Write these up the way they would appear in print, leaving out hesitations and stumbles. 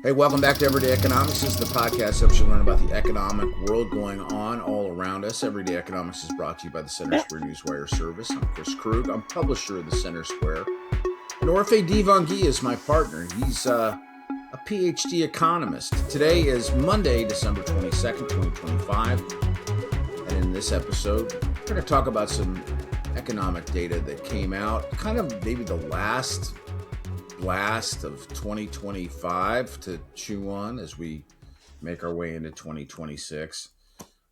Hey, welcome back to Everyday Economics. This is the podcast that you learn about the economic world going on all around us. Everyday Economics is brought to you by the Center Square Newswire service. I'm Chris Krug. I'm publisher of the Center Square. And Orphe Divounguy is my partner. He's a PhD economist. Today is Monday, December 22nd, 2025. And in this episode, we're going to talk about some economic data that came out, kind of maybe the last blast of 2025 to chew on as we make our way into 2026.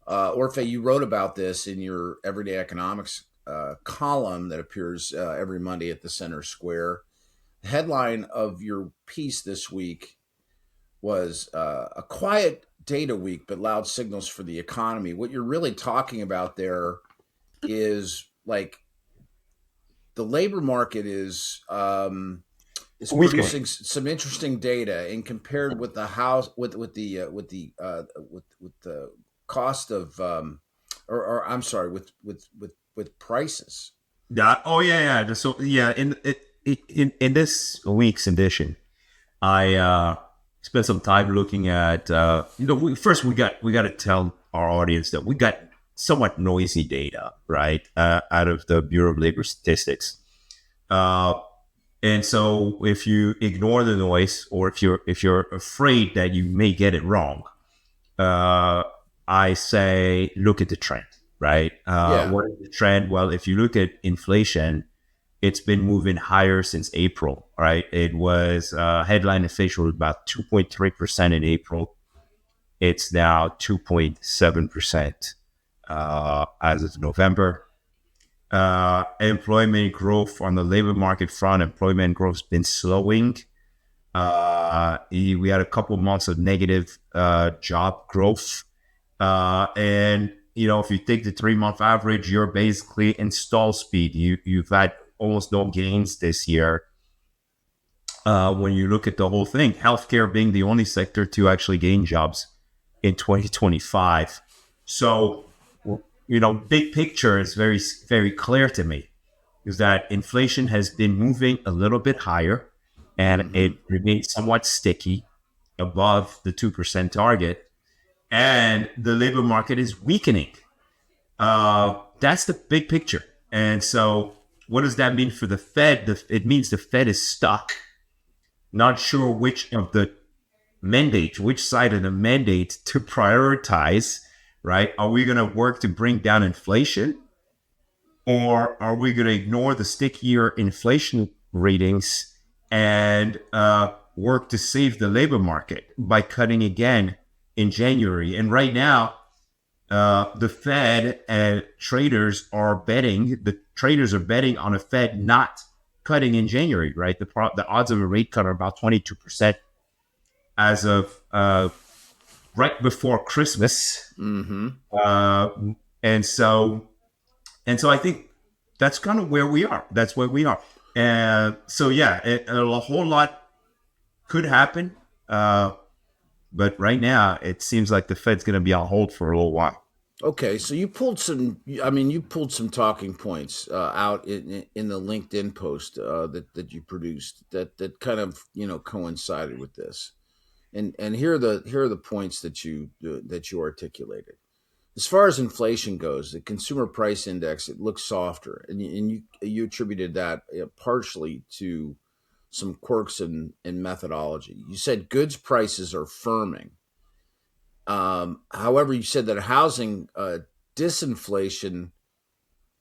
Orphe, you wrote about this in your Everyday Economics column that appears every Monday at the Center Square. The headline of your piece this week was a quiet data week, but loud signals for the economy. What you're really talking about there is like the labor market is producing some interesting data, and compared with the house with the cost of or I'm sorry, with prices. Yeah. So yeah, in this week's edition, I spent some time looking at first we got to tell our audience that we got somewhat noisy data, right, out of the Bureau of Labor Statistics. And so if you ignore the noise, or if you're afraid that you may get it wrong, I say look at the trend, right? What is the trend? Well, if you look at inflation, it's been moving higher since April, right? It was headline inflation was about 2.3% in April. It's now 2.7% as of November. Employment growth on the labor market front, employment growth has been slowing. We had a couple of months of negative job growth. And, if you take the 3-month average, you're basically in stall speed. You've had almost no gains this year. When you look at the whole thing, healthcare being the only sector to actually gain jobs in 2025. So, big picture is very, very clear to me, is that inflation has been moving a little bit higher, and it remains somewhat sticky above the 2% target, and the labor market is weakening. That's the big picture. And so what does that mean for the Fed? It means the Fed is stuck, not sure which side of the mandate to prioritize, right? Are we going to work to bring down inflation, or are we going to ignore the stickier inflation readings and work to save the labor market by cutting again in January? And right now, the Fed and traders are betting on a Fed not cutting in January, right? The odds of a rate cut are about 22% as of right before Christmas. And so I think that's kind of where we are. That's where we are. And so, yeah, a whole lot could happen. But right now, it seems like the Fed's going to be on hold for a little while. Okay, so you pulled some talking points out in the LinkedIn post that you produced that kind of coincided with this, and here are the points that you articulated. As far as inflation goes, the consumer price index, it looks softer, and you attributed that partially to some quirks in methodology. You said goods prices are firming. However, you said that housing disinflation,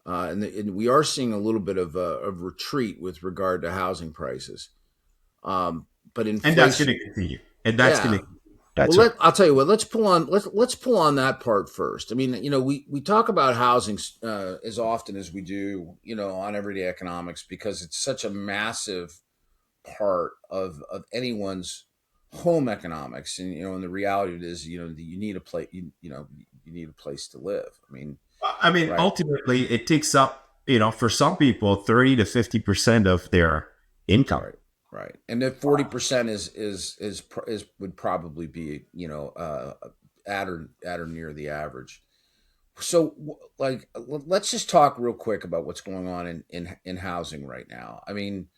and we are seeing a little bit of retreat with regard to housing prices. But inflation, and that's going to continue. And that's going to. I'll tell you what. Let's pull on that part first. I mean, we talk about housing as often as we do, on Everyday Economics, because it's such a massive part of anyone's home economics, and the reality of it is, you need a place, you need a place to live. Right? Ultimately, it takes up, for some people, 30 to 50% of their income. Right. And that 40% is would probably be, at or near the average. So, let's just talk real quick about what's going on in housing right now. I mean,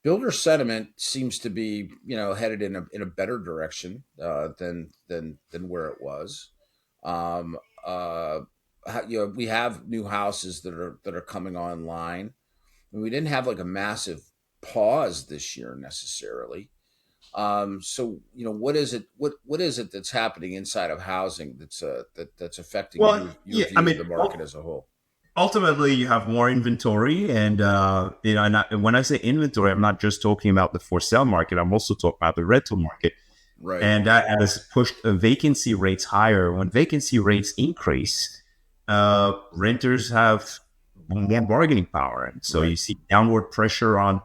builder sentiment seems to be, headed in a better direction than where it was. Um, uh, we have new houses that are coming online, and we didn't have like a massive pause this year necessarily. So what is it? What is it that's happening inside of housing that's affecting Well, your yeah, I view of mean, the market as a whole? ultimately you have more inventory, and and when I say inventory, I'm not just talking about the for sale market. I'm also talking about the rental market, Right. and that has pushed vacancy rates higher. When vacancy rates increase, renters have more bargaining power, and so you Right. see downward pressure on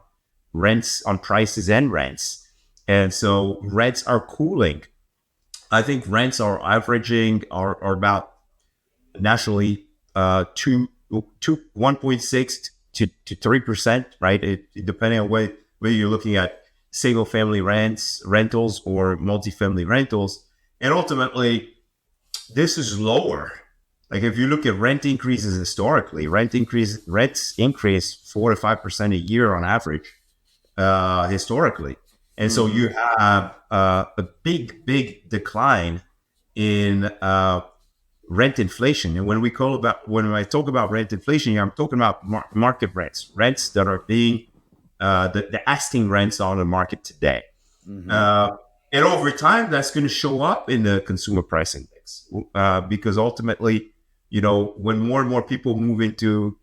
rents, on prices and rents, and so rents are cooling. I think rents are averaging are about nationally two 1.6 to 3%, right? Depending on whether you're looking at single family rentals or multifamily rentals. And ultimately, this is lower. Like if you look at rent increases historically, rents increase 4 to 5% a year on average, historically. And so Mm-hmm. you have a big decline in rent inflation. And when I talk about rent inflation, I'm talking about market rents that are being the asking rents on the market today. Mm-hmm. Uh, and over time, that's going to show up in the consumer price index, because ultimately, when more and more people move into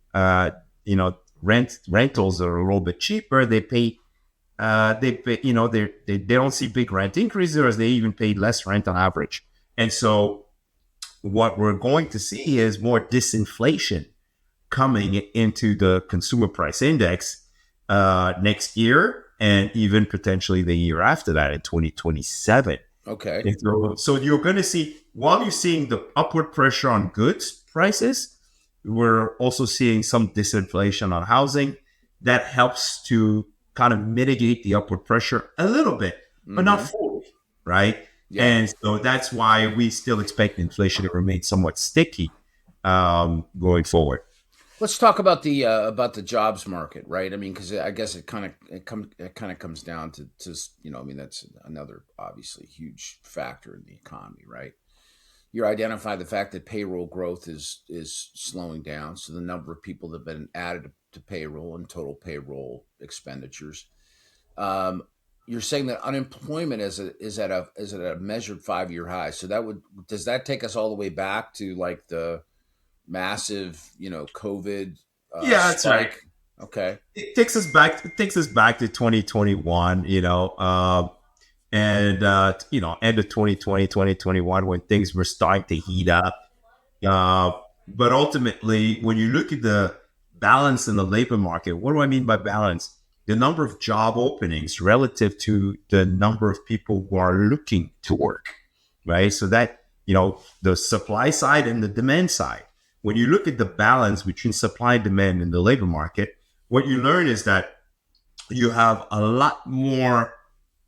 rentals that are a little bit cheaper, they pay, they don't see big rent increases, or they even pay less rent on average. And so what we're going to see is more disinflation coming into the consumer price index next year, and even potentially the year after that in 2027. Okay. And so you're going to see, while you're seeing the upward pressure on goods prices, we're also seeing some disinflation on housing that helps to kind of mitigate the upward pressure a little bit, but not Mm-hmm. fully, right? Yeah. And so that's why we still expect inflation to remain somewhat sticky going forward. Let's talk about the jobs market, right? I mean, because I guess it kind of comes down to I mean, that's another obviously huge factor in the economy, right? You identify the fact that payroll growth is slowing down, so the number of people that have been added to payroll and total payroll expenditures. Um, you're saying that unemployment is at a measured 5-year high. So does that take us all the way back to like the massive, COVID Yeah, that's right. spike? Okay. It takes us back. It takes us back to 2021. And end of 2020, 2021, when things were starting to heat up. Uh, but ultimately, when you look at the balance in the labor market, what do I mean by balance? The number of job openings relative to the number of people who are looking to work, right? So that, the supply side and the demand side. When you look at the balance between supply and demand in the labor market, what you learn is that you have a lot more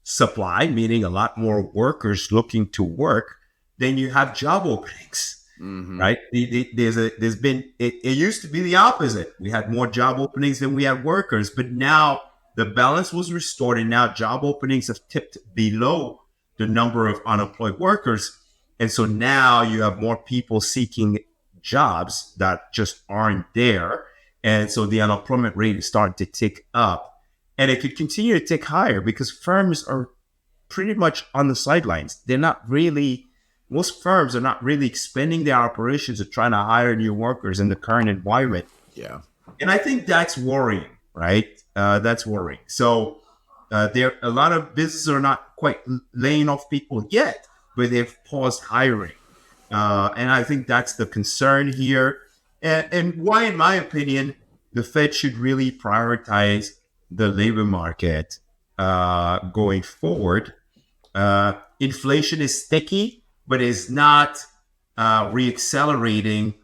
supply, meaning a lot more workers looking to work, than you have job openings, Mm-hmm. right? It used to be the opposite. We had more job openings than we had workers, but now the balance was restored, and now job openings have tipped below the number of unemployed workers. And so now you have more people seeking jobs that just aren't there. And so the unemployment rate is starting to tick up. And it could continue to tick higher because firms are pretty much on the sidelines. Most firms are not really expanding their operations or trying to hire new workers in the current environment. Yeah. And I think that's worrying, right? That's worrying. So there, a lot of businesses are not quite laying off people yet, but they've paused hiring. And I think that's the concern here. And why, in my opinion, the Fed should really prioritize the labor market going forward. Inflation is sticky, but is not reaccelerating,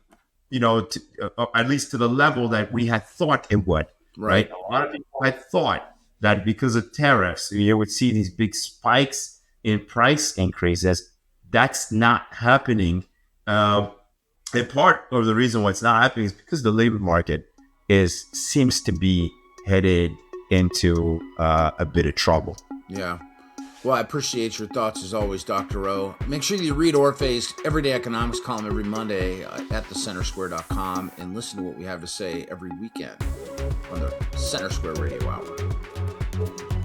at least to the level that we had thought it would, right? Right. A lot of people had thought that because of tariffs, you would see these big spikes in price increases. That's not happening. Uh, and part of the reason why it's not happening is because the labor market is seems to be headed into a bit of trouble. Yeah. Well, I appreciate your thoughts as always, Dr. O. Make sure you read Orphe's Everyday Economics column every Monday at thecentersquare.com and listen to what we have to say every weekend on the Center Square Radio Hour.